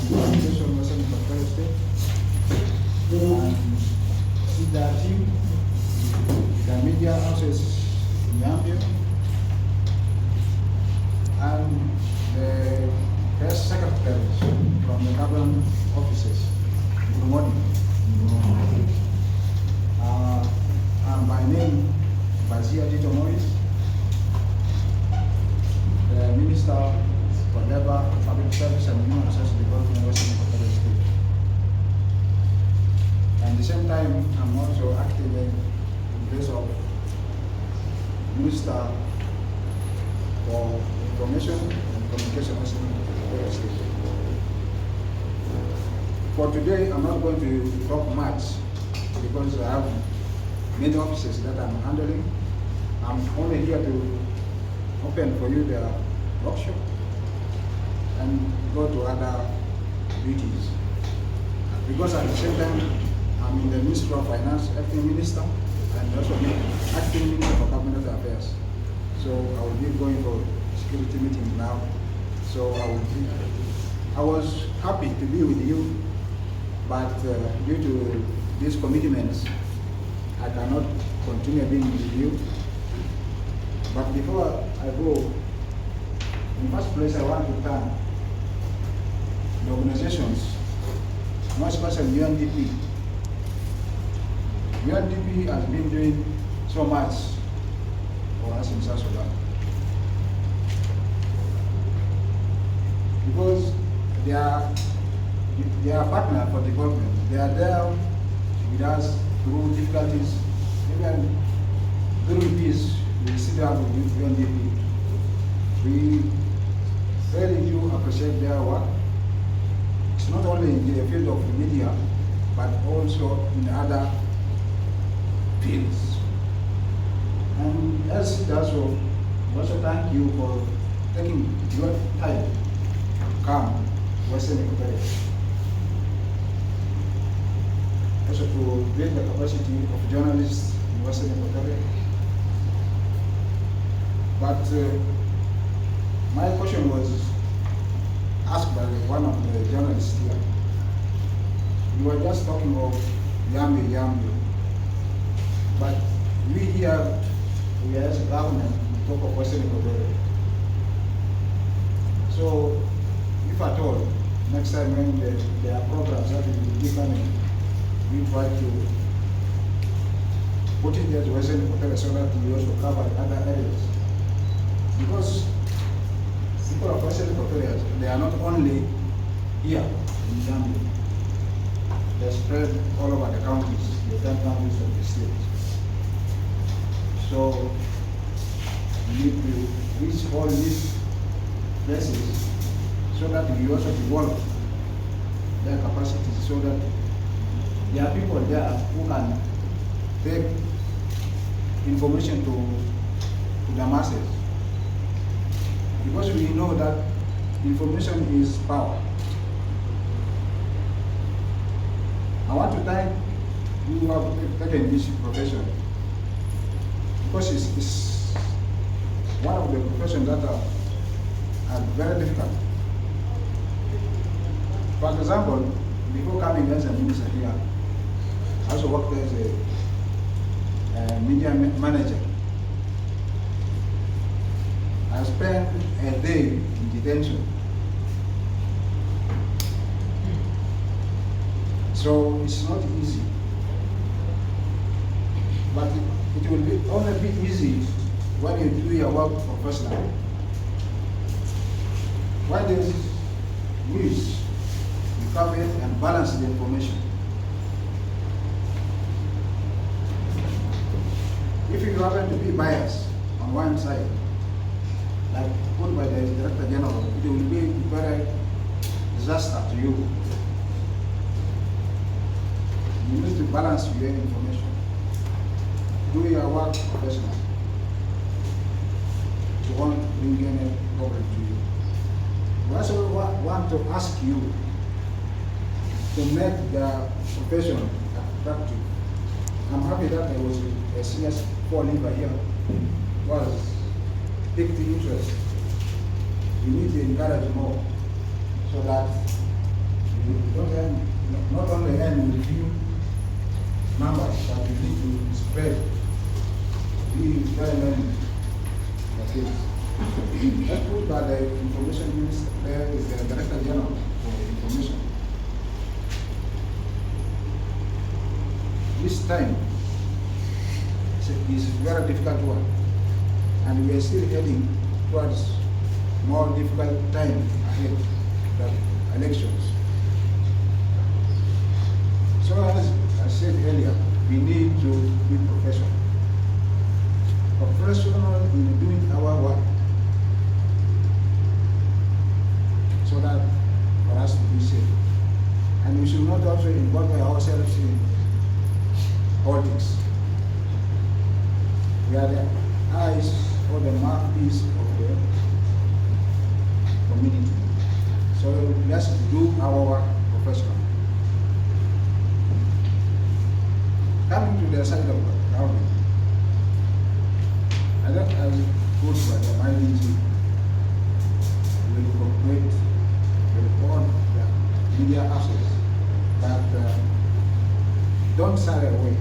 Education Western Equatoria State, and CIDA team, the media houses in Yambio, and the press secretaries from the government offices. Good morning. And by name, Bazia Dito Morris, the Minister for Labor, Public Service and Human Resources Development in Western Equatoria State. And at the same time, I'm also active in place of Minister for Information and Communication in Western Equatoria State. For today, I'm not going to talk much because I have many offices that I'm handling. I'm only here to open for you the workshop and go to other duties. Because at the same time, I'm in the Ministry of Finance, acting minister, and also acting minister for cabinet affairs. So I will be going for security meeting now. So I was happy to be with you, but due to these commitments, I cannot continue being with you. But before I go, in the first place, I want to thank the organizations, more especially UNDP. UNDP has been doing so much for us in South Sudan. Because they are partner for development. They are there with us through difficulties, even during peace. We sit down with UNDP. We really do appreciate their work. It's not only in the field of media, but also in other fields. And as it does so, we also thank you for taking your time to come to Western Equatoria. Also to build the capacity of journalists in Western Equatoria. But my question was asked by one of the journalists here. You were just talking of Yambio. But we here, we as a government, we talk of Western Equatoria. So, if at all, next time when there are programs that will be coming, we try to put it there to Western Equatoria so that we also cover other areas. Because people of Western Equatoria, they are not only here in Zambia, they spread all over the counties, the 10 counties of the state. So we need to reach all these places so that we also develop their capacities, so that there are people there who can take information to the masses. Because we know that information is power. I want to thank you who have taken this profession, because it's one of the professions that are very difficult. For example, before coming as a minister here, I also worked as a media manager. I spent a day in detention. So it's not easy. But it will only be easy when you do your work professionally. When there is news, you cover it and balance the information. If you happen to be biased on one side, like put by the Director General, it will be very disaster to you. You need to balance your information. Do your work professionally. You won't bring any problem to you. We also want to ask you to make the profession attractive. I'm happy that there was a senior leaver here was picked interest. We need to encourage more so that we don't end, not only end with few numbers, but we need to spread. We very many. Okay. Let's put that the information minister there is the Director General for Information. This time is a very difficult one, and we are still heading towards more difficult time ahead, the elections. So as I said earlier, we need to be professional. Professional in doing our work, so that for us to be safe. And we should not also involve ourselves in politics. We are the eyes or the mouthpiece of the community. So let's do our work professionally. Coming to the side of government, I don't have good by the mighty will cooperate, will own the media assets, but don't shy away.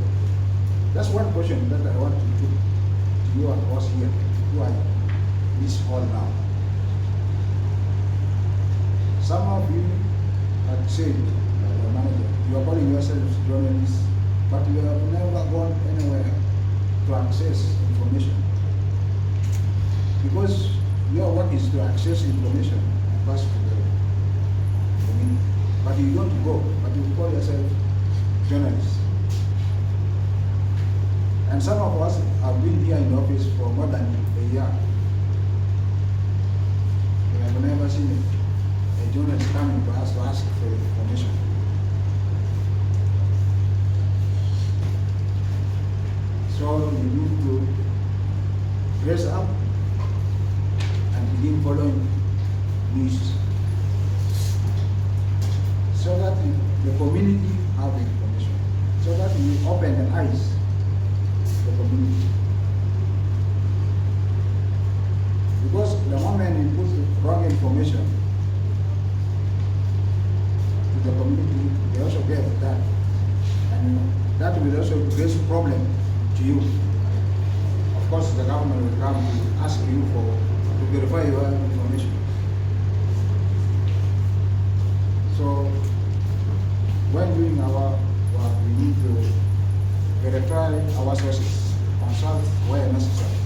That's one question that I want to put to you and us here, who are in this hall now. Some of you have said, the manager, you are calling yourselves journalists, but you have never gone anywhere to access information. Because your work is to access information and pass to the community. But you don't go, but you call yourself journalists. And some of us have been here in the office for more than a year. We have never seen a journalist coming to us to ask for information. So you need to dress up and begin following news, so that the community have information, so that we open the eyes of the community. Because the moment you put wrong information to the community, they also get that, and that will also raise a problem to you. Of course, the government will come to ask you to verify your information. So, when doing our work, we need to verify our sources, consult where necessary.